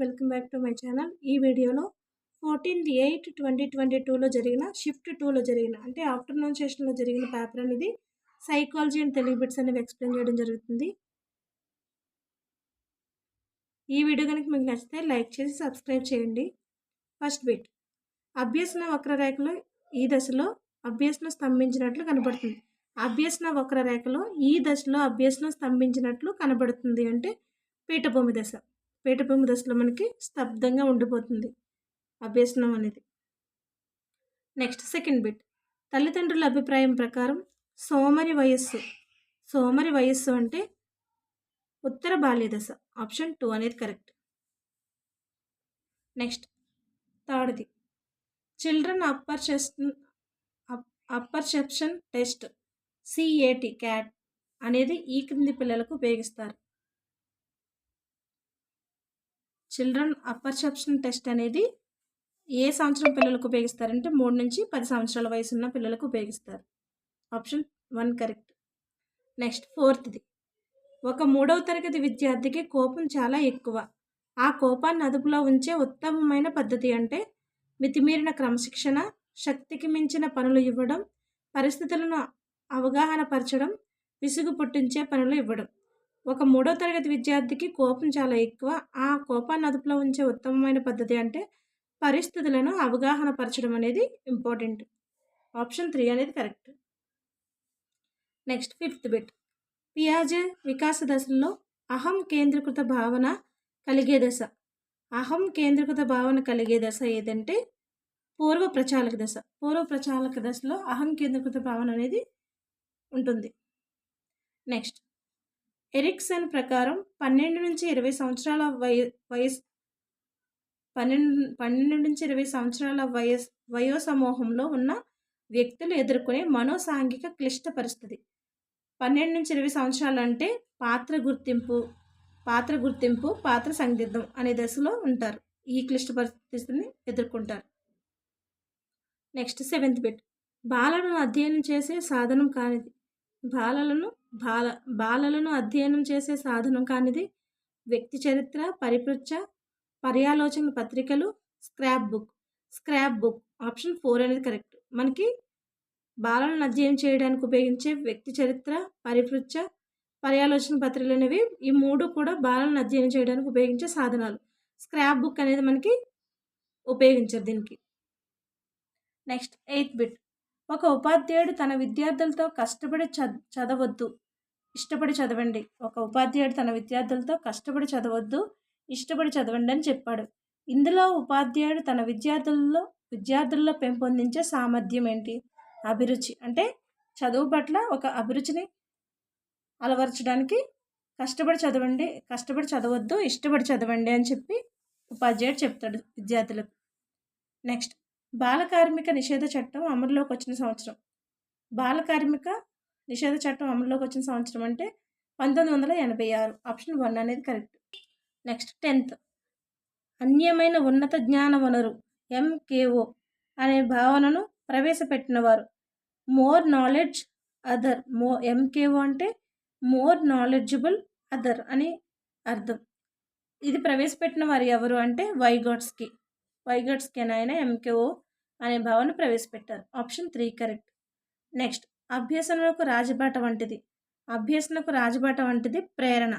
Welcome back to my channel. ఈ వీడియోలో 14/8/2022లో జరిగిన షిఫ్ట్ 2లో జరిగిన అంటే ఆఫ్టర్నూన్ సెషన్లో జరిగిన పేపర్ అనేది సైకాలజీ అండ్ తెలుగు బిట్స్ అనేవి ఎక్స్ప్లెయిన్ చేయడం జరుగుతుంది. ఈ వీడియో కనుక మీకు నచ్చితే లైక్ చేసి సబ్స్క్రైబ్ చేయండి. ఫస్ట్ బిట్, అభ్యసన వక్రరేఖలో ఈ దశలో అభ్యసనం స్తంభించినట్లు కనబడుతుంది. అభ్యసన వక్రరేఖలో ఈ దశలో అభ్యసనం స్తంభించినట్లు కనబడుతుంది అంటే పీఠభూమి దశ. పీఠభూమి దశలో మనకి స్తబ్దంగా ఉండిపోతుంది అభ్యసనం అనేది. నెక్స్ట్ సెకండ్ బిట్, తల్లిదండ్రుల అభిప్రాయం ప్రకారం సోమరి వయస్సు అంటే ఉత్తర బాల్య దశ. ఆప్షన్ 2 అనేది కరెక్ట్. నెక్స్ట్ థర్డ్ది, చిల్డ్రన్ అప్పర్సెప్షన్ టెస్ట్ CAT అనేది ఈ క్రింది పిల్లలకు ఉపయోగిస్తారు. చిల్డ్రన్ అప్పర్సెప్షన్ టెస్ట్ అనేది ఏ సంవత్సరం పిల్లలకు ఉపయోగిస్తారంటే 3 నుంచి 10 సంవత్సరాల వయసు ఉన్న పిల్లలకు ఉపయోగిస్తారు. Option 1 correct. నెక్స్ట్ ఫోర్త్ది, ఒక 3వ తరగతి విద్యార్థికి కోపం చాలా ఎక్కువ. ఆ కోపాన్ని అదుపులో ఉంచే ఉత్తమమైన పద్ధతి అంటే మితిమీరిన క్రమశిక్షణ, శక్తికి మించిన పనులు ఇవ్వడం, పరిస్థితులను అవగాహన పరచడం, విసుగు పుట్టించే పనులు ఇవ్వడం. ఒక 3వ తరగతి విద్యార్థికి కోపం చాలా ఎక్కువ. ఆ కోపాన్ని అదుపులో ఉంచే ఉత్తమమైన పద్ధతి అంటే పరిస్థితులను అవగాహన పరచడం అనేది ఇంపార్టెంట్. ఆప్షన్ 3 అనేది కరెక్ట్. నెక్స్ట్ ఫిఫ్త్ బిట్, పియాజే వికాస దశల్లో అహం కేంద్రీకృత భావన కలిగే దశ. అహం కేంద్రీకృత భావన కలిగే దశ ఏదంటే పూర్వ ప్రచాలక దశ. పూర్వ ప్రచాలక దశలో అహం కేంద్రీకృత భావన అనేది ఉంటుంది. నెక్స్ట్ ఎరిక్సన్ ప్రకారం 12 నుంచి 20 సంవత్సరాల వయసు 12 నుంచి 20 సంవత్సరాల వయో సమూహంలో ఉన్న వ్యక్తులు ఎదుర్కొనే మనోసాంఘిక క్లిష్ట పరిస్థితి. 12 నుంచి 20 సంవత్సరాలు అంటే పాత్ర గుర్తింపు, పాత్ర సందిగ్ధం అనే దశలో ఉంటారు. ఈ క్లిష్ట పరిస్థితిని ఎదుర్కొంటారు. నెక్స్ట్ సెవెంత్ బిట్, బాలలను అధ్యయనం చేసే సాధనం కానిది. బాలలను అధ్యయనం చేసే సాధనం కానిది వ్యక్తి చరిత్ర, పర్యాలోచన పత్రికలు, స్క్రాప్ బుక్. ఆప్షన్ 4 అనేది కరెక్ట్. మనకి బాలలను అధ్యయనం చేయడానికి ఉపయోగించే వ్యక్తి చరిత్ర, పర్యాలోచన పత్రికలు అనేవి ఈ 3 కూడా బాలలను అధ్యయనం చేయడానికి ఉపయోగించే సాధనాలు. స్క్రాప్ బుక్ అనేది మనకి ఉపయోగించారు దీనికి. నెక్స్ట్ 8th బిట్, ఒక ఉపాధ్యాయుడు తన విద్యార్థులతో ఇష్టపడి చదవండి. ఒక ఉపాధ్యాయుడు తన విద్యార్థులతో కష్టపడి చదవద్దు, ఇష్టపడి చదవండి అని చెప్పాడు. ఇందులో ఉపాధ్యాయుడు తన విద్యార్థుల్లో పెంపొందించే సామర్థ్యం ఏంటి? అభిరుచి. అంటే చదువు పట్ల ఒక అభిరుచిని అలవర్చడానికి కష్టపడి చదవద్దు, ఇష్టపడి చదవండి అని చెప్పి ఉపాధ్యాయుడు చెప్తాడు విద్యార్థులకు. నెక్స్ట్ బాల కార్మిక నిషేధ చట్టం అమలులోకి వచ్చిన సంవత్సరం. బాల కార్మిక నిషేధ చట్టం అమలులోకి వచ్చిన సంవత్సరం అంటే 1986. ఆప్షన్ 1 అనేది కరెక్ట్. నెక్స్ట్ 10th, అన్యమైన ఉన్నత జ్ఞాన వనరు MKO అనే భావనను ప్రవేశపెట్టినవారు. More knowledge other. MKO అంటే మోర్ నాలెడ్జబుల్ అదర్ అని అర్థం. ఇది ప్రవేశపెట్టిన వారు ఎవరు అంటే వైగాట్స్కీ అని ఆయన MKO అనే భావన ప్రవేశపెట్టారు. Option 3 correct. నెక్స్ట్ అభ్యసనకు రాజబాట వంటిది ప్రేరణ.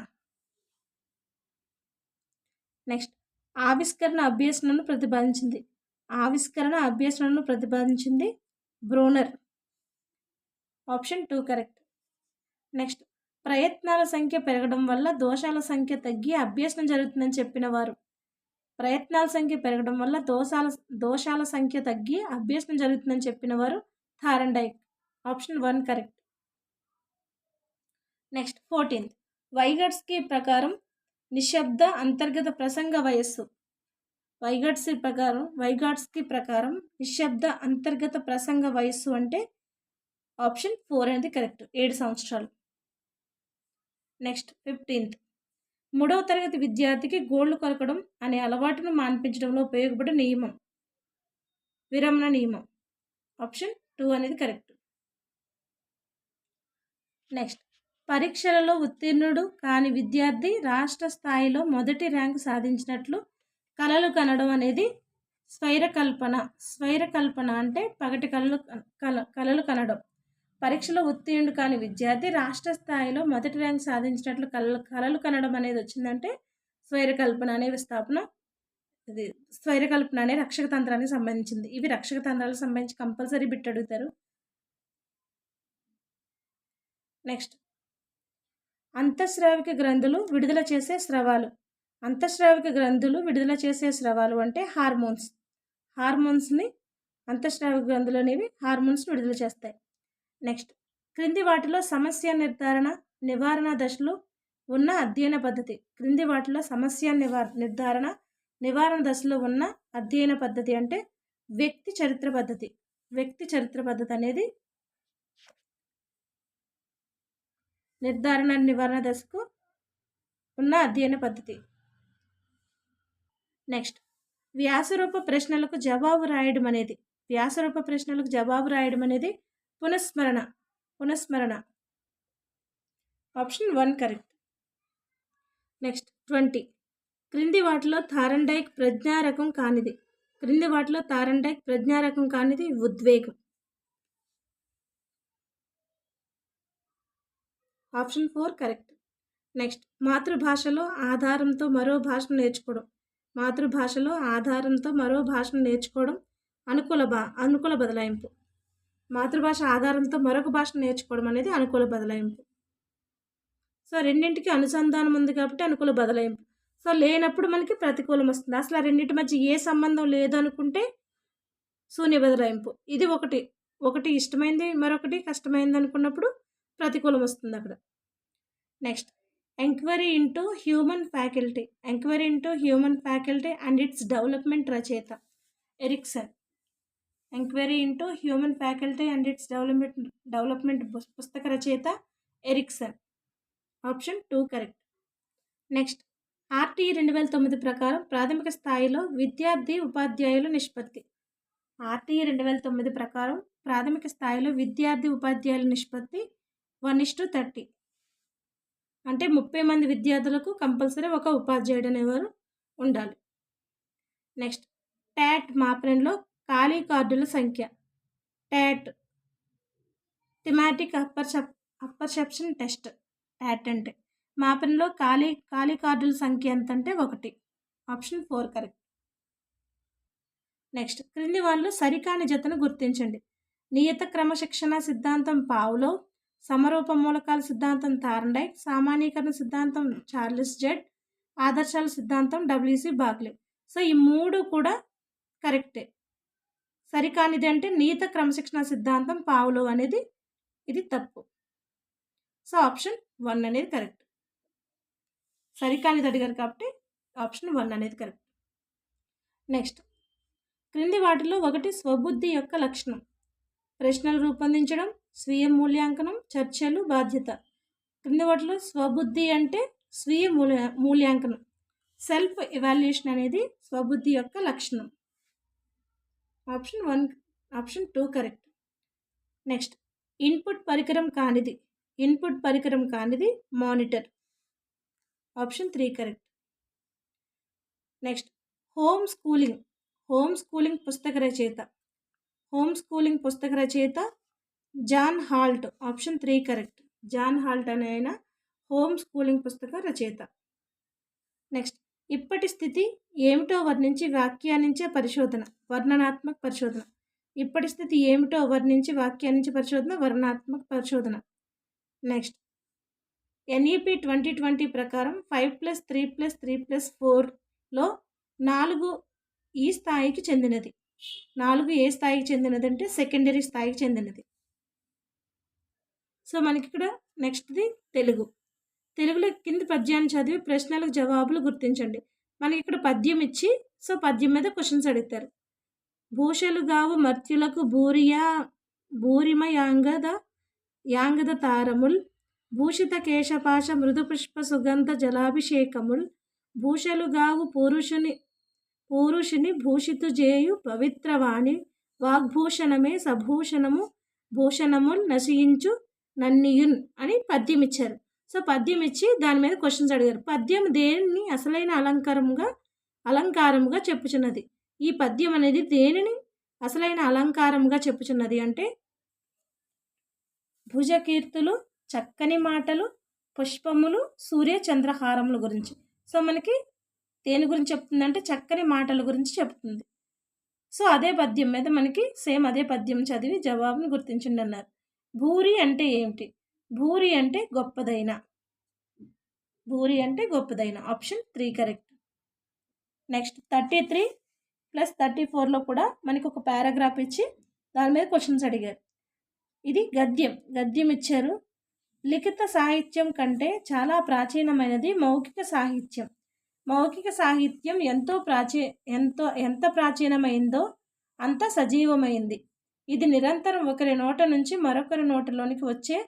నెక్స్ట్ ఆవిష్కరణ అభ్యసనను ప్రతిపాదించింది బ్రోనర్. Option 2 correct. నెక్స్ట్ ప్రయత్నాల సంఖ్య పెరగడం వల్ల దోషాల సంఖ్య తగ్గి అభ్యసనం జరుగుతుందని చెప్పిన వారు. ప్రయత్నాల సంఖ్య పెరగడం వల్ల దోషాల సంఖ్య తగ్గి అభ్యసనం జరుగుతుందని చెప్పిన వారు Thorndike. Option 1 correct. Next 14th, వైగాట్స్కీ ప్రకారం నిశ్శబ్ద అంతర్గత ప్రసంగ వయస్సు. వైగాట్స్కీ ప్రకారం నిశ్శబ్ద అంతర్గత ప్రసంగ వయస్సు అంటే ఆప్షన్ 4 అనేది కరెక్ట్, 7 సంవత్సరాలు. నెక్స్ట్ 15th, 3వ తరగతి విద్యార్థికి గోళ్లు కొరకడం అనే అలవాటును మాన్పించడంలో ఉపయోగపడే నియమం విరమణ నియమం. ఆప్షన్ 2 అనేది కరెక్ట్. నెక్స్ట్ పరీక్షలలో ఉత్తీర్ణుడు కాని విద్యార్థి రాష్ట్ర స్థాయిలో మొదటి ర్యాంకు సాధించినట్లు కలలు కనడం అనేది స్వైరకల్పన. స్వైరకల్పన అంటే పగటి కలలు కనడం. పరీక్షలో ఉత్తీర్ణుడు కాని విద్యార్థి రాష్ట్ర స్థాయిలో మొదటి ర్యాంక్ సాధించినట్లు కలలు కనడం అనేది వచ్చిందంటే స్వైరకల్పన అనే స్థాపన. ఇది స్వైరకల్పన అనే రక్షక తంత్రానికి సంబంధించింది. ఇవి రక్షక తంత్రాలకు సంబంధించి కంపల్సరీ బిట్ అడుగుతారు. నెక్స్ట్, అంతఃస్రావిక గ్రంథులు విడుదల చేసే స్రవాలు. అంతఃస్రావిక గ్రంథులు విడుదల చేసే స్రవాలు అంటే హార్మోన్స్ని అంతఃస్రావిక గ్రంథులు అనేవి హార్మోన్స్ని విడుదల చేస్తాయి. నెక్స్ట్, క్రింది వాటిలో సమస్య నివారణ దశలో ఉన్న అధ్యయన పద్ధతి. క్రింది వాటిలో సమస్య నివారణ దశలో ఉన్న అధ్యయన పద్ధతి అంటే వ్యక్తి చరిత్ర పద్ధతి. వ్యక్తి చరిత్ర పద్ధతి అనేది నివారణ దశకు ఉన్న అధ్యయన పద్ధతి. నెక్స్ట్, వ్యాసరూప ప్రశ్నలకు జవాబు రాయడం అనేది పునఃస్మరణ. Option 1 correct. నెక్స్ట్, 20. క్రింది వాటిలో థారండైక్ ప్రజ్ఞారకం కానిది ఉద్వేగం. Option 4 correct. నెక్స్ట్, మాతృభాషలో ఆధారంతో మరో భాషను నేర్చుకోవడం అనుకూల బదలాయింపు. మాతృభాష ఆధారంతో మరొక భాషను నేర్చుకోవడం అనేది అనుకూల బదలాయింపు. సో రెండింటికి అనుసంధానం ఉంది కాబట్టి అనుకూల బదలాయింపు. సో లేనప్పుడు మనకి ప్రతికూలం వస్తుంది. అసలు ఆ రెండింటి మధ్య ఏ సంబంధం లేదు అనుకుంటే శూన్య బదలాయింపు. ఇది ఒకటి ఇష్టమైంది మరొకటి కష్టమైంది అనుకున్నప్పుడు ప్రతికూలం వస్తుంది అక్కడ. Next, enquiry into human faculty and its development రచయిత Erikson. Enquiry into human faculty and its development పుస్తక రచయిత Erikson. Option 2 correct. Next, RTE 2009 ప్రకారం ప్రాథమిక స్థాయిలో విద్యార్థి ఉపాధ్యాయుల నిష్పత్తి. RTE 2009 ప్రకారం ప్రాథమిక స్థాయిలో విద్యార్థి ఉపాధ్యాయుల నిష్పత్తి 1:30. అంటే 30 మంది విద్యార్థులకు కంపల్సరీ ఒక ఉపాధ్యాయుడు అనేవారు ఉండాలి. నెక్స్ట్, ట్యాట్ మాపనంలో ఖాళీ కార్డుల సంఖ్య. Tat thematic apperception test. Tat అంటే మాపనంలో ఖాళీ కార్డుల సంఖ్య ఎంత అంటే 1. Option 4 correct. నెక్స్ట్, క్రింది వాళ్ళు సరికాని జతను గుర్తించండి. నియత క్రమశిక్షణ సిద్ధాంతం పావ్లో, సమరూప మూలకాల సిద్ధాంతం థార్న్డైక్, సామాన్యీకరణ సిద్ధాంతం చార్లెస్ జెడ్, ఆదర్శాల సిద్ధాంతం WC బాగ్లే. సో ఈ 3 కూడా కరెక్టే. సరికానిది అంటే నియత క్రమశిక్షణ సిద్ధాంతం పావ్లో అనేది ఇది తప్పు. సో ఆప్షన్ 1 అనేది కరెక్ట్. సరికానిది అడిగారు కాబట్టి ఆప్షన్ 1 అనేది కరెక్ట్. నెక్స్ట్, క్రింది వాటిలో ఒకటి స్వబుద్ధి యొక్క లక్షణం. ప్రశ్నలు రూపొందించడం, స్వీయ మూల్యాంకనం, చర్చలు, బాధ్యత. క్రింది వాటిలో స్వబుద్ధి అంటే స్వీయ మూల్యాంకనం, సెల్ఫ్ ఎవాల్యుయేషన్ అనేది స్వబుద్ధి యొక్క లక్షణం. Option 2 correct. నెక్స్ట్, ఇన్పుట్ పరికరం కానిది monitor. Option 3 correct. Next, home schooling పుస్తక రచయిత John Holt. Option 3 correct. John Holt అనే ఆయన హోమ్ స్కూలింగ్ పుస్తక రచయిత. నెక్స్ట్, ఇప్పటి స్థితి ఏమిటో వర్ణించి వ్యాఖ్యానించే పరిశోధన వర్ణనాత్మక పరిశోధన. ఇప్పటి స్థితి ఏమిటో వర్ణించి వ్యాఖ్యానించే పరిశోధన వర్ణనాత్మక పరిశోధన. నెక్స్ట్, NEP 2020 ప్రకారం 5+3+3+4లో 4 ఈ స్థాయికి చెందినది. 4 ఏ స్థాయికి చెందినది అంటే సెకండరీ స్థాయికి చెందినది. సో మనకి ఇక్కడ నెక్స్ట్ది తెలుగులో కింది పద్యాన్ని చదివి ప్రశ్నలకు జవాబులు గుర్తించండి. మనకి ఇక్కడ పద్యం ఇచ్చి సో పద్యం మీద క్వశ్చన్స్ అడుగుతారు. భూషలుగావు మర్త్యులకు భూరిమ యాంగద తారముల్, భూషిత కేశపాశ మృదు పుష్ప సుగంధ జలాభిషేకముల్, భూషలుగావు పూరుషుని భూషితు జేయు పవిత్రవాణి, వాగ్భూషణమే భూషణముల్ నశయించు నన్నియున్ అని పద్యం ఇచ్చారు. సో పద్యం ఇచ్చి దాని మీద క్వశ్చన్స్ అడిగారు. పద్యం దేన్ని అసలైన అలంకారంగా అలంకారముగా చెప్పుచున్నది. ఈ పద్యం అనేది దేనిని అసలైన అలంకారముగా చెప్పుచున్నది అంటే భుజకీర్తులు, చక్కని మాటలు, పుష్పములు, సూర్య చంద్రహారముల గురించి. సో మనకి దేని గురించి చెప్తుందంటే చక్కని మాటల గురించి చెప్తుంది. సో అదే పద్యం మీద మనకి సేమ్ అదే పద్యం చదివి జవాబుని గుర్తించండి అన్నారు. భూరి అంటే ఏమిటి? భూరి అంటే గొప్పదైన. భూరి అంటే గొప్పదైన. Option 3 correct. నెక్స్ట్ 33 ప్లస్ 34లో కూడా మనకి ఒక పారాగ్రాఫ్ ఇచ్చి దాని మీద క్వశ్చన్స్ అడిగారు. ఇది గద్యం ఇచ్చారు. లిఖిత సాహిత్యం కంటే చాలా ప్రాచీనమైనది మౌఖిక సాహిత్యం. మౌఖిక సాహిత్యం ఎంత ప్రాచీనమైందో అంత సజీవమైంది. ఇది నిరంతరం ఒకరి నోట నుంచి మరొకరి నోటలోనికి వచ్చే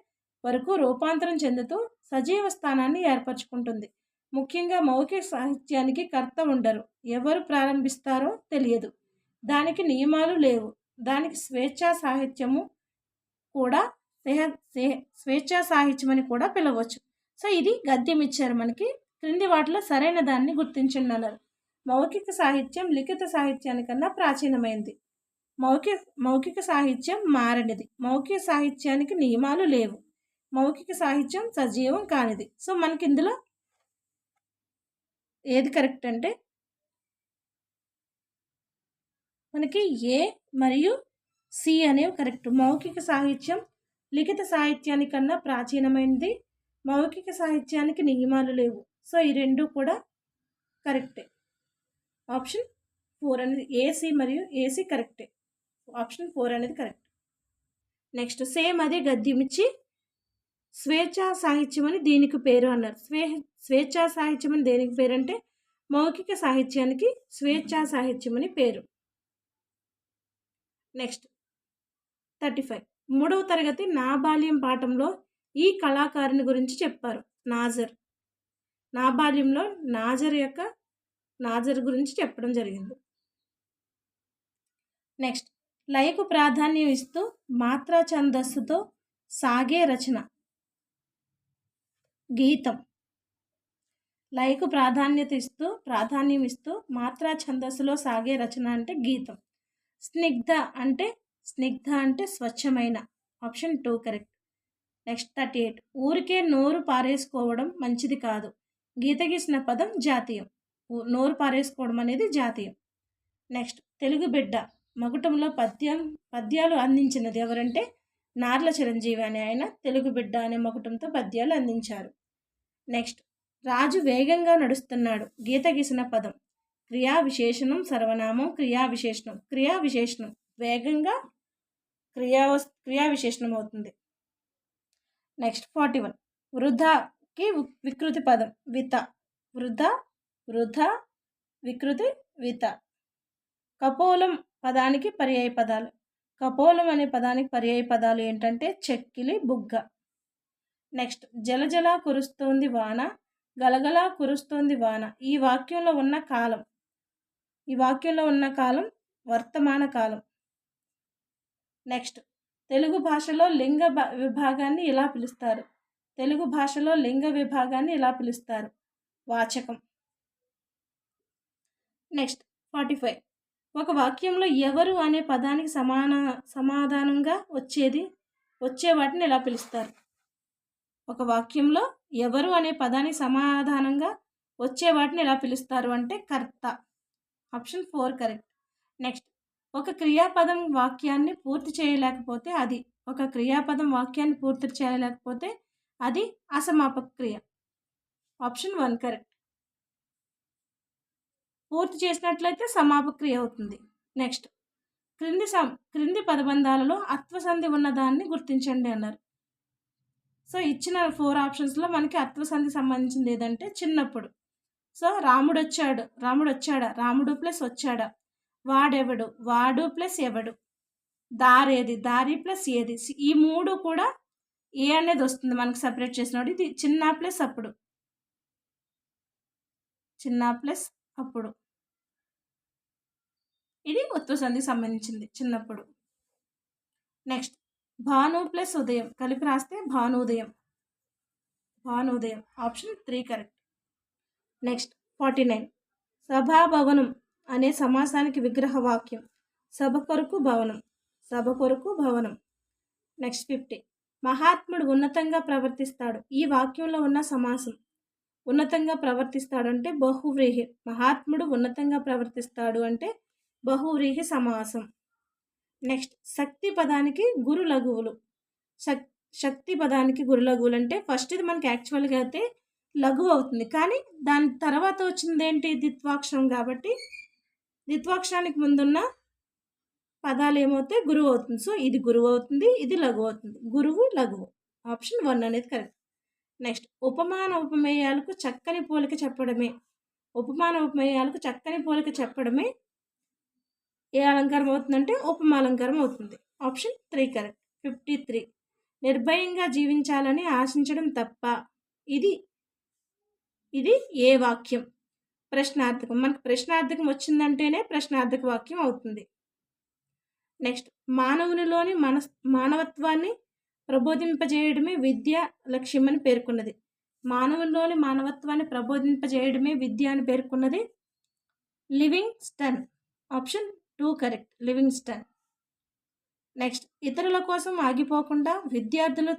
వరకు రూపాంతరం చెందుతూ సజీవ స్థానాన్ని ఏర్పరచుకుంటుంది. ముఖ్యంగా మౌఖిక సాహిత్యానికి కర్త ఉండరు. ఎవరు ప్రారంభిస్తారో తెలియదు. దానికి నియమాలు లేవు. దానికి స్వేచ్ఛా సాహిత్యము కూడా స్వేచ్ఛా సాహిత్యం అని కూడా పిలవచ్చు. సో ఇది గద్యం ఇచ్చారు మనకి. క్రింది వాటిలో సరైన దాన్ని గుర్తించండి అన్నారు. మౌఖిక సాహిత్యం లిఖిత సాహిత్యానికన్నా ప్రాచీనమైంది. మౌఖిక సాహిత్యం మారనిది. మౌఖిక సాహిత్యానికి నియమాలు లేవు. మౌఖిక సాహిత్యం సజీవం కానిది. సో మనకి ఇందులో ఏది కరెక్ట్ అంటే మనకి ఏ మరియు సి అనేవి కరెక్ట్. మౌఖిక సాహిత్యం లిఖిత సాహిత్యానికన్నా ప్రాచీనమైనది. మౌఖిక సాహిత్యానికి నియమాలు లేవు. సో ఈ రెండు కూడా కరెక్టే. ఆప్షన్ 4 అనేది ఏసీ మరియు ఏసీ కరెక్టే. ఆప్షన్ 4 అనేది కరెక్ట్. నెక్స్ట్ సేమ్ అదే గద్యం ఇచ్చి స్వేచ్ఛా సాహిత్యం అని దీనికి పేరు అన్నారు. స్వేచ్ఛా సాహిత్యం అని దేనికి పేరు అంటే మౌఖిక సాహిత్యానికి స్వేచ్ఛా సాహిత్యం అని పేరు. నెక్స్ట్ 35 3వ తరగతి నా బాల్యం పాఠంలో ఈ కళాకారుని గురించి చెప్పారు. నాజర్. నా బాల్యంలో నాజర్ గురించి చెప్పడం జరిగింది. నెక్స్ట్ లయకు ప్రాధాన్యం ఇస్తూ మాత్రా ఛందస్సుతో సాగే రచన గీతం. లయకు ప్రాధాన్యం ఇస్తూ మాత్రా ఛందస్సులో సాగే రచన అంటే గీతం. స్నిగ్ధ అంటే స్వచ్ఛమైన. Option 2 correct. నెక్స్ట్ 38 ఊరికే నోరు పారేసుకోవడం మంచిది కాదు. గీత గీసిన పదం జాతీయం. నోరు పారేసుకోవడం అనేది జాతీయం. నెక్స్ట్ తెలుగు బిడ్డ మకుటంలో పద్యాలు అందించినది ఎవరంటే నార్ల చిరంజీవి అనే ఆయన తెలుగు బిడ్డ అనే మకుటంతో పద్యాలు అందించారు. నెక్స్ట్ రాజు వేగంగా నడుస్తున్నాడు. గీత గీసిన పదం క్రియా విశేషణం సర్వనామం క్రియా విశేషణం వేగంగా క్రియా విశేషణం అవుతుంది. నెక్స్ట్ 41 వృధాకి వికృతి పదం విత. వృధ వికృతి విత. కపోలం పదానికి పర్యాయ పదాలు. కపోలం అనే పదానికి పర్యాయ పదాలు ఏంటంటే చెక్కిలి, బుగ్గ. నెక్స్ట్ జలజలా కురుస్తోంది వాన, గలగలా కురుస్తోంది వాన. ఈ వాక్యంలో ఉన్న కాలం వర్తమాన కాలం. నెక్స్ట్ తెలుగు భాషలో లింగ విభాగాన్ని ఇలా పిలుస్తారు. వాచకం. నెక్స్ట్ 45 ఒక వాక్యంలో ఎవరు అనే పదానికి సమాధానంగా వచ్చే వాటిని ఎలా పిలుస్తారు? ఒక వాక్యంలో ఎవరు అనే పదానికి సమాధానంగా వచ్చే వాటిని ఎలా పిలుస్తారు అంటే కర్త. Option 4 correct. నెక్స్ట్ ఒక క్రియాపదం వాక్యాన్ని పూర్తి చేయలేకపోతే అది అసమాపక క్రియ. Option 1 correct. పూర్తి చేసినట్లయితే సమాపక క్రియ అవుతుంది. నెక్స్ట్ క్రింది పదబంధాలలో అత్వసంధి ఉన్నదాన్ని గుర్తించండి అన్నారు. సో ఇచ్చిన 4 ఆప్షన్స్లో మనకి అత్వసంధి సంబంధించింది ఏదంటే చిన్నప్పుడు. సో రాముడు వచ్చాడా, రాముడు ప్లస్ వచ్చాడా, వాడెవడు, వాడు ప్లస్ ఎవడు, దారి ప్లస్ ఏది. ఈ 3 కూడా ఏ అనేది వస్తుంది మనకు సపరేట్ చేసినప్పుడు. ఇది చిన్న ప్లస్ అప్పుడు, ఇది ఉత్వసంధికి సంబంధించింది చిన్నప్పుడు. నెక్స్ట్ భాను ప్లస్ ఉదయం కలిపి రాస్తే భానుదయం. Option 3 correct. నెక్స్ట్ 49 సభాభవనం అనే సమాసానికి విగ్రహ వాక్యం సభ కొరకు భవనం. సభ కొరకు భవనం. నెక్స్ట్ 50. మహాత్ముడు ఉన్నతంగా ప్రవర్తిస్తాడు. ఈ వాక్యంలో ఉన్న సమాసం ఉన్నతంగా ప్రవర్తిస్తాడు అంటే బహువ్రీహి. మహాత్ముడు ఉన్నతంగా ప్రవర్తిస్తాడు అంటే బహువ్రీహి సమాసం. నెక్స్ట్ శక్తి పదానికి గురు లఘువులు. శక్తి పదానికి గురు లఘువులు అంటే ఫస్ట్ ఇది మనకి యాక్చువల్గా అయితే లఘువు అవుతుంది, కానీ దాని తర్వాత వచ్చింది ఏంటి ద్విత్వాక్షరం కాబట్టి ద్విత్వాక్షరానికి ముందున్న పదాలు ఏమవుతాయి గురువు అవుతుంది. సో ఇది గురువు అవుతుంది, ఇది లఘువు అవుతుంది. గురువు లఘువు. ఆప్షన్ 1 అనేది కరెక్ట్. నెక్స్ట్ ఉపమాన ఉపమేయాలకు చక్కని పోలిక చెప్పడమే. ఉపమాన ఉపమేయాలకు చక్కని పోలిక చెప్పడమే ఏ అలంకారం అవుతుందంటే ఉపమాలంకారం అవుతుంది. Option 3 correct. 53. నిర్భయంగా జీవించాలని ఆశించడం తప్ప. ఇది ఏ వాక్యం? ప్రశ్నార్థకం. మనకు ప్రశ్నార్థకం వచ్చిందంటేనే ప్రశ్నార్థక వాక్యం అవుతుంది. నెక్స్ట్ మానవునిలోని మానవత్వాన్ని ప్రబోధింపజేయడమే విద్య లక్ష్యమని పేర్కొన్నది. మానవుల్లోని మానవత్వాన్ని ప్రబోధింపజేయడమే విద్య అని పేర్కొన్నది Livingston. Option 2 correct. Livingston. Next ఇతరుల కోసం ఆగిపోకుండా విద్యార్థులు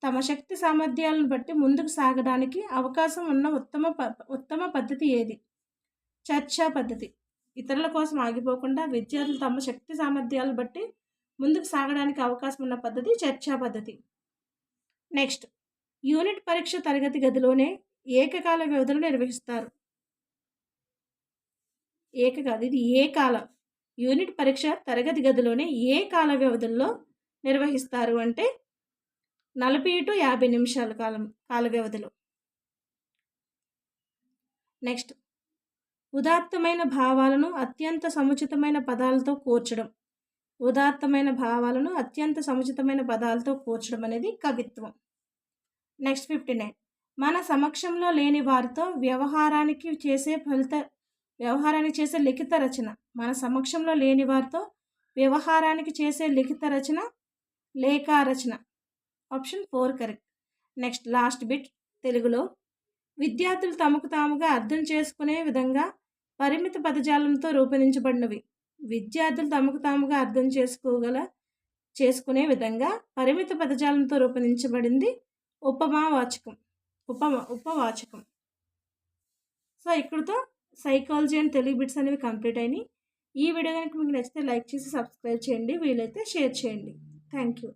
తమ శక్తి సామర్థ్యాలను బట్టి ముందుకు సాగడానికి అవకాశం ఉన్న ఉత్తమ పద్ధతి ఏది? చర్చా పద్ధతి. ఇతరుల కోసం ఆగిపోకుండా విద్యార్థులు తమ శక్తి సామర్థ్యాలను బట్టి ముందుకు సాగడానికి అవకాశం ఉన్న పద్ధతి చర్చా పద్ధతి. నెక్స్ట్ యూనిట్ పరీక్ష తరగతి గదిలోనే ఏకకాల వ్యవధిలో నిర్వహిస్తారు. ఇది ఏ కాలం? యూనిట్ పరీక్ష తరగతి గదిలోనే ఏ కాల వ్యవధుల్లో నిర్వహిస్తారు అంటే 40 to 50 నిమిషాల కాల వ్యవధిలో. నెక్స్ట్ ఉదాత్తమైన భావాలను అత్యంత సముచితమైన పదాలతో కూర్చడం. ఉదాత్తమైన భావాలను అత్యంత సముచితమైన పదాలతో కూర్చడం అనేది కవిత్వం. నెక్స్ట్ 59. మన సమక్షంలో లేని వారితో వ్యవహారానికి చేసే లిఖిత రచన. మన సమక్షంలో లేని వారితో వ్యవహారానికి చేసే లిఖిత రచన లేఖారచన. Option 4 correct. Next last bit తెలుగులో. విద్యార్థులు తమకు తాముగా అర్థం చేసుకునే విధంగా పరిమిత పదజాలంతో రూపొందించబడినవి. విద్యార్థులు తమకు తాముగా అర్థం చేసుకునే విధంగా పరిమిత పదజాలంతో రూపొందించబడింది ఉపవాచకం. సో ఇక్కడితో సైకాలజీ అండ్ తెలుగు బిట్స్ అనేవి కంప్లీట్ అయినాయి. ఈ వీడియో కనుక మీకు నచ్చితే లైక్ చేసి సబ్స్క్రైబ్ చేయండి, వీలైతే షేర్ చేయండి. Thank you.